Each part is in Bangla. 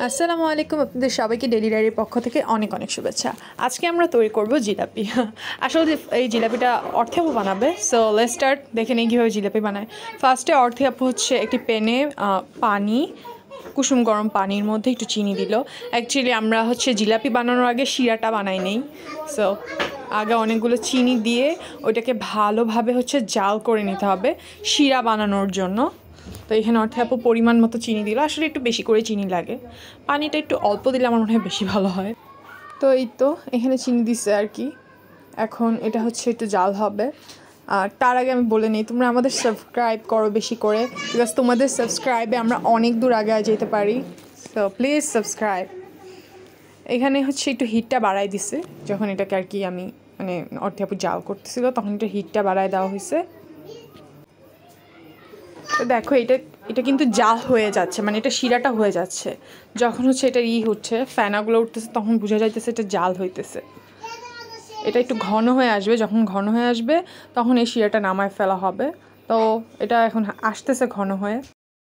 আসসালামু আলাইকুম আপনাদের সবাইকে ডেইলি ডায়েরির পক্ষ থেকে অনেক অনেক শুভেচ্ছা। আজকে আমরা তৈরি করব জিলাপি। আসলে এই জিলাপিটা অর্থে আপু বানাবে। So let's start. দেখে নিই কীভাবে জিলাপি বানায়। ফার্স্টে অর্থে আপু হচ্ছে একটি প্যানে পানি, কুসুম গরম পানির মধ্যে একটু চিনি দিল। অ্যাকচুয়ালি আমরা হচ্ছে জিলাপি বানানোর আগে শিরাটা বানাই নেই। সো আগে অনেকগুলো চিনি দিয়ে ওইটাকে ভালোভাবে হচ্ছে জাল করে নিতে হবে শিরা বানানোর জন্য। তো এখানে অর্থে আপু পরিমাণ মতো চিনি দিল। আসলে একটু বেশি করে চিনি লাগে, পানিটা একটু অল্প দিলে আমার মনে হয় বেশি ভালো হয়। তো এই তো এখানে চিনি দিচ্ছে আর কি। এখন এটা হচ্ছে একটু জাল হবে। আর তার আগে আমি বলে নিই, তোমরা আমাদের সাবস্ক্রাইব করো বেশি করে, বিকজ তোমাদের সাবস্ক্রাইবে আমরা অনেক দূর আগে যেতে পারি। So please subscribe. এখানে হচ্ছে একটু হিটটা বাড়াই দিছে যখন এটাকে আর কি আমি মানে অর্থে আপু জাল করতেছিল, তখন এটা হিটটা বাড়ায় দেওয়া হয়েছে। তো দেখো এটা কিন্তু জাল হয়ে যাচ্ছে, মানে এটা শিরাটা হয়ে যাচ্ছে। যখন হচ্ছে এটা হচ্ছে ফেনাগুলো উঠতেছে তখন বোঝা যাইতেছে এটা জাল হইতেছে। এটা একটু ঘন হয়ে আসবে, যখন ঘন হয়ে আসবে তখন এই শিরাটা নামায় ফেলা হবে। তো এটা এখন আসতেছে ঘন হয়ে।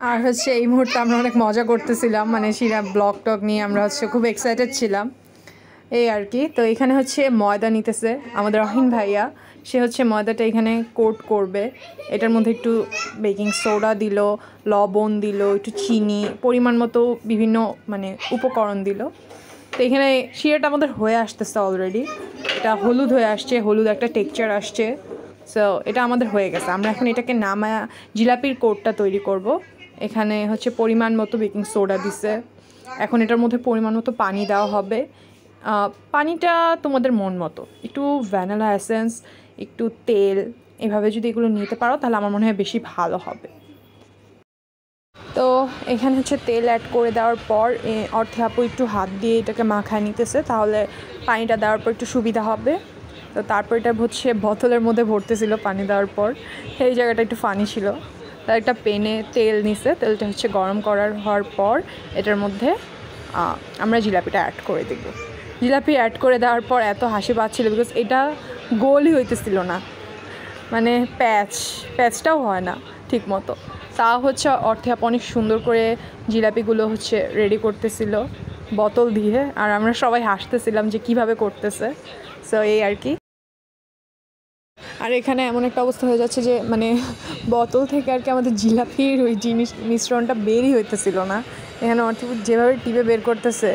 আর হচ্ছে এই মুহূর্তে আমরা অনেক মজা করতেছিলাম, মানে শিরা ব্লক টক নিয়ে আমরা হচ্ছে খুব এক্সাইটেড ছিলাম এই আর কি। তো এখানে হচ্ছে ময়দা নিতেছে আমাদের রহিন ভাইয়া। সে হচ্ছে ময়দাটা এখানে কোট করবে। এটার মধ্যে একটু বেকিং সোডা দিল, লবণ দিল, একটু চিনি, পরিমাণ মতো বিভিন্ন মানে উপকরণ দিল। তো এখানে শিরাটা আমাদের হয়ে আসতেছে অলরেডি। এটা হলুদ হয়ে আসছে, হলুদ একটা টেক্সচার আসছে। সো এটা আমাদের হয়ে গেছে। আমরা এখন এটাকে নামায়া জিলাপির কোটটা তৈরি করব। এখানে হচ্ছে পরিমাণ মতো বেকিং সোডা দিছে। এখন এটার মধ্যে পরিমাণ মতো পানি দেওয়া হবে। পানিটা তোমাদের মন মতো, একটু ভ্যানিলা এসেন্স, একটু তেল, এভাবে যদি এগুলো নিতে পারো তাহলে আমার মনে হয় বেশি ভালো হবে। তো এখানে হচ্ছে তেল অ্যাড করে দেওয়ার পর অর্থে আপু একটু হাত দিয়ে এটাকে মাখায় নিতেছে, তাহলে পানিটা দেওয়ার পর একটু সুবিধা হবে। তো তারপর এটা হচ্ছে বোতলের মধ্যে ভরতেছিল পানি দেওয়ার পর। এই জায়গাটা একটু ফানি ছিল। তার একটা পেনে তেল নিছে, তেলটা হচ্ছে গরম হওয়ার পর এটার মধ্যে আমরা জিলাপিটা অ্যাড করে দেব। জিলাপি অ্যাড করে দেওয়ার পর এত হাসি পাচ্ছিল, বিকজ এটা গোলই হইতেছিল না, মানে প্যাচটাও হয় না ঠিক মতো। তা হচ্ছে অর্থে আপু অনেক সুন্দর করে জিলাপিগুলো হচ্ছে রেডি করতেছিল বোতল দিয়ে, আর আমরা সবাই হাসতেছিলাম যে কিভাবে করতেছে। সো এই আর কি। আর এখানে এমন একটা অবস্থা হয়ে যাচ্ছে যে মানে বোতল থেকে আর কি আমাদের জিলাপির ওই মিশ্রণটা বেরই হইতেছিল না। এখানে অর্থ যেভাবে টিপে বের করতেছে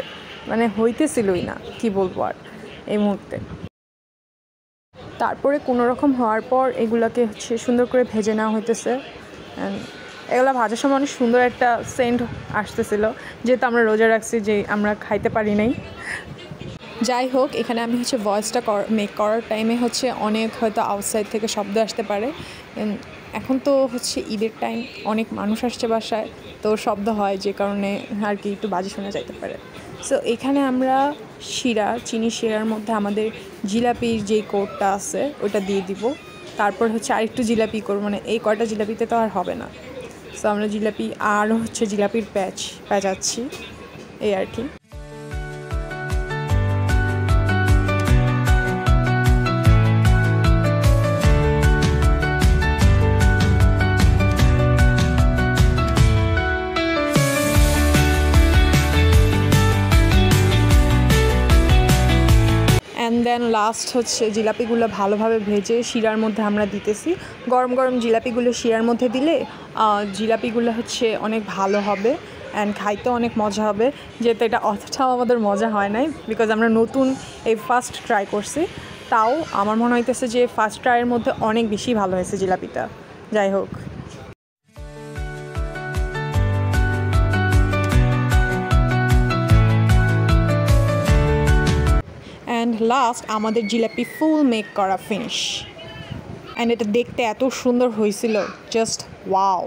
মানে হইতেছিলই না, কি বলবো আর এই মুহূর্তে। তারপরে কোনো রকম হওয়ার পর এগুলোকে হচ্ছে সুন্দর করে ভেজে নেওয়া হইতেছে। এগুলো ভাজার সময় অনেক সুন্দর একটা সেন্ট আসতেছিল, যেহেতু আমরা রোজা রাখছি যে আমরা খাইতে পারি নাই। যাই হোক, এখানে আমি হচ্ছে ভয়েসটা মেক করার টাইমে হচ্ছে অনেক হয়তো আউটসাইড থেকে শব্দ আসতে পারে। এখন তো হচ্ছে ঈদের টাইম, অনেক মানুষ আসছে বাসায়, তো শব্দ হয় যে কারণে আর কি একটু বাজে শোনা যাইতে পারে। সো এখানে আমরা চিনি শিরার মধ্যে আমাদের জিলাপির যেই কোটটা আছে ওটা দিয়ে দিব। তারপর হচ্ছে আরেকটু জিলাপি করবো, মানে এই কয়টা জিলাপিতে তো আর হবে না। সো আমরা জিলাপি আর হচ্ছে জিলাপির প্যাঁচাচ্ছি এই আর কি। অ্যান্ড দেন লাস্ট হচ্ছে জিলাপিগুলো ভালোভাবে ভেজে শিরার মধ্যে আমরা দিতেছি। গরম গরম জিলাপিগুলো শিরার মধ্যে দিলে জিলাপিগুলো হচ্ছে অনেক ভালো হবে অ্যান্ড খাইতেও অনেক মজা হবে। যেহেতু এটা অতটাও আমাদের মজা হয় নাই, বিকজ আমরা নতুন এই ফার্স্ট ট্রাই করছি। তাও আমার মনে হইতেছে যে ফার্স্ট ট্রাইয়ের মধ্যে অনেক বেশি ভালো হয়েছে জিলাপিটা। যাই হোক, অ্যান্ড লাস্ট আমাদের জিলাপি ফুল মেক করা ফিনিশ। অ্যান্ড এটা দেখতে এত সুন্দর হয়েছিল, জাস্ট ওয়াও।